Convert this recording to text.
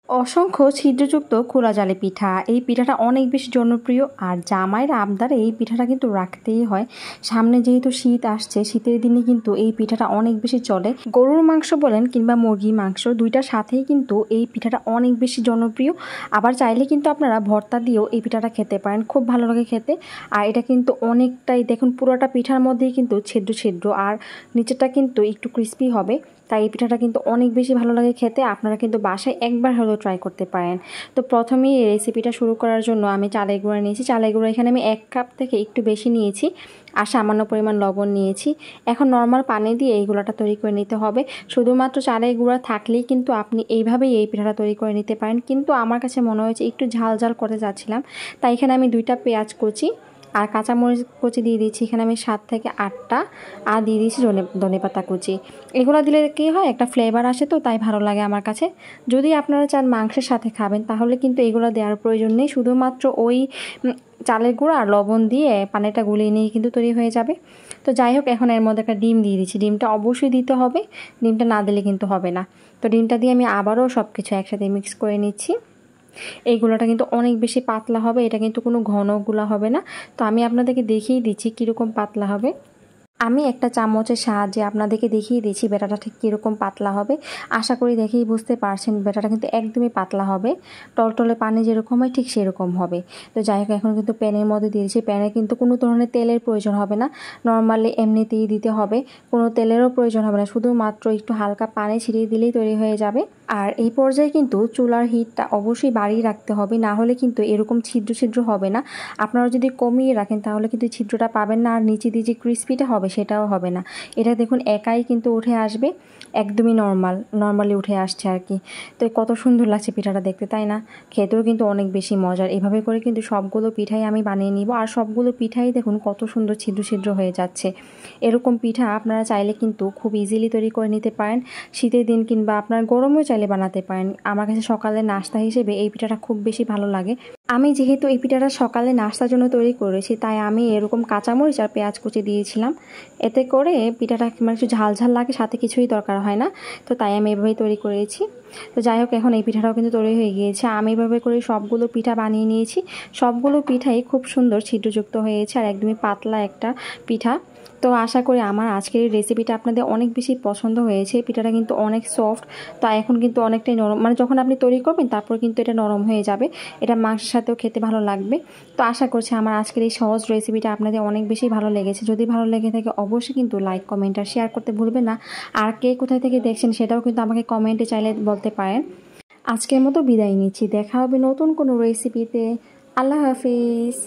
অসংখ্য ছিদ্রযুক্ত খোলা জালি পিঠা, এই পিঠাটা অনেক বেশি জনপ্রিয়। আর জামাইয়ের আবদারে এই পিঠাটা কিন্তু রাখতেই হয়। সামনে যেহেতু শীত আসছে, শীতের দিনে কিন্তু এই পিঠাটা অনেক বেশি চলে। গরুর মাংস বলেন কিংবা মুরগির মাংস, দুইটার সাথেই কিন্তু এই পিঠাটা অনেক বেশি জনপ্রিয়। আবার চাইলে কিন্তু আপনারা ভর্তা দিয়েও এই পিঠাটা খেতে পারেন, খুব ভালো লাগে খেতে। আর এটা কিন্তু অনেকটাই, দেখুন পুরোটা পিঠার মধ্যেই কিন্তু ছিদ্র ছিদ্র, আর নিচেরটা কিন্তু একটু ক্রিস্পি হবে। তাই এই পিঠাটা কিন্তু অনেক বেশি ভালো লাগে খেতে। আপনারা কিন্তু বাসায় একবার হলেও ট্রাই করতে পারেন। তো প্রথমেই এই রেসিপিটা শুরু করার জন্য আমি চালের গুঁড়া নিয়েছি। চালের গুঁড়া এখানে আমি 1 কাপ থেকে একটু বেশি নিয়েছি, আর সামান্য পরিমাণ লবণ নিয়েছি। এখন নর্মাল পানি দিয়ে এই গুঁড়াটা তৈরি করে নিতে হবে। শুধুমাত্র চালের গুঁড়া থাকলেই কিন্তু আপনি এইভাবেই এই পিঠাটা তৈরি করে নিতে পারেন, কিন্তু আমার কাছে মনে হয়েছে একটু ঝাল ঝাল করতে চাচ্ছিলাম, তাই এখানে আমি 2টা পেঁয়াজ কুচি আর কাঁচামরিচ কুচি দিয়ে দিচ্ছি। এখানে আমি 7 থেকে 8টা, আর দিয়ে দিয়েছি ধনেপাতা কুচি। এগুলো দিলে কী হয়, একটা ফ্লেভার আসে, তো তাই ভালো লাগে আমার কাছে। যদি আপনারা চান মাংসের সাথে খাবেন, তাহলে কিন্তু এগুলো দেওয়ার প্রয়োজন নেই। শুধুমাত্র ওই চালের গুঁড়া আর লবণ দিয়ে পানিটা গুলিয়ে নিয়ে কিন্তু তৈরি হয়ে যাবে। তো যাই হোক, এখন এর মধ্যে একটা ডিম দিয়ে দিচ্ছি। ডিমটা অবশ্যই দিতে হবে, ডিমটা না দিলে কিন্তু হবে না। তো ডিমটা দিয়ে আমি আবারও সব কিছু একসাথে মিক্স করে নিচ্ছি। এই গুঁড়াটা কিন্তু অনেক বেশি পাতলা হবে, এটা কিন্তু কোনো ঘন গুঁড়া হবে না। তো আমি আপনাদেরকে দেখিয়ে দিচ্ছি কীরকম পাতলা হবে। আমি একটা চামচের সাহায্যে আপনাদেরকে দেখিয়ে দিচ্ছি ব্যাটাটা ঠিক কীরকম পাতলা হবে। আশা করি দেখেই বুঝতে পারছেন, ব্যাটাটা কিন্তু একদমই পাতলা হবে। টলটলে পানি যেরকম হয় ঠিক সেরকম হবে। তো যাই হোক, এখন কিন্তু প্যানের মধ্যে দিয়েছি। প্যানে কিন্তু কোনো ধরনের তেলের প্রয়োজন হবে না, নর্মালি এমনিতেই দিতে হবে। কোনো তেলেরও প্রয়োজন হবে না, শুধুমাত্র একটু হালকা পানি ছিটিয়ে দিলেই তৈরি হয়ে যাবে। আর এই পর্যায়ে কিন্তু চুলার হিটটা অবশ্যই বাড়িয়ে রাখতে হবে, না হলে কিন্তু এরকম ছিদ্র ছিদ্র হবে না। আপনারা যদি কমিয়ে রাখেন তাহলে কিন্তু ছিদ্রটা পাবেন না, আর নিচে দিয়ে যে ক্রিস্পিটা হবে সেটাও হবে না। এটা দেখুন একাই কিন্তু উঠে আসবে, একদমই নর্মালি উঠে আসছে আর কি। তো কত সুন্দর লাগছে পিঠাটা দেখতে, তাই না? খেতেও কিন্তু অনেক বেশি মজার। এভাবে করে কিন্তু সবগুলো পিঠাই আমি বানিয়ে নিব, আর সবগুলো পিঠাই দেখুন কত সুন্দর ছিদ্র ছিদ্র হয়ে যাচ্ছে। এরকম পিঠা আপনারা চাইলে কিন্তু খুব ইজিলি তৈরি করে নিতে পারেন। শীতের দিন কিংবা আপনার গরমেও চাইলে বানাতে পারেন। আমার কাছে সকালের নাস্তা হিসেবে এই পিঠাটা খুব বেশি ভালো লাগে। আমি যেহেতু এই পিঠাটা সকালে নাস্তার জন্য তৈরি করেছি, তাই আমি এরকম কাঁচামরিচ আর পেঁয়াজ কুচি দিয়েছিলাম। এতে করে পিঠাটা মানে একটু ঝাল ঝাল লাগে, সাথে কিছুই দরকার হয় না। তো তাই আমি এভাবেই তৈরি করেছি। তো যাই হোক, এখন এই পিঠাটাও কিন্তু তৈরি হয়ে গিয়েছে। আমি এভাবে করে সবগুলো পিঠা বানিয়ে নিয়েছি। সবগুলো পিঠাই খুব সুন্দর ছিদ্রযুক্ত হয়েছে, আর একদমই পাতলা একটা পিঠা। তো আশা করি আমার আজকের এই রেসিপিটা আপনাদের অনেক বেশি পছন্দ হয়েছে। পিঠাটা কিন্তু অনেক সফট, তো এখন কিন্তু অনেকটাই নরম, মানে যখন আপনি তৈরি করবেন তারপর কিন্তু এটা নরম হয়ে যাবে। এটা মাংসের সাথেও খেতে ভালো লাগবে। তো আশা করছি আমার আজকের এই সহজ রেসিপিটা আপনাদের অনেক বেশি ভালো লেগেছে। যদি ভালো লেগে থাকে অবশ্যই কিন্তু লাইক, কমেন্ট আর শেয়ার করতে ভুলবেন না। আর কে কোথায় থেকে দেখছেন সেটাও কিন্তু আমাকে কমেন্টে চাইলে বলতে পারেন। আজকের মতো বিদায় নিচ্ছি, দেখা হবে নতুন কোনো রেসিপিতে। আল্লাহ হাফিজ।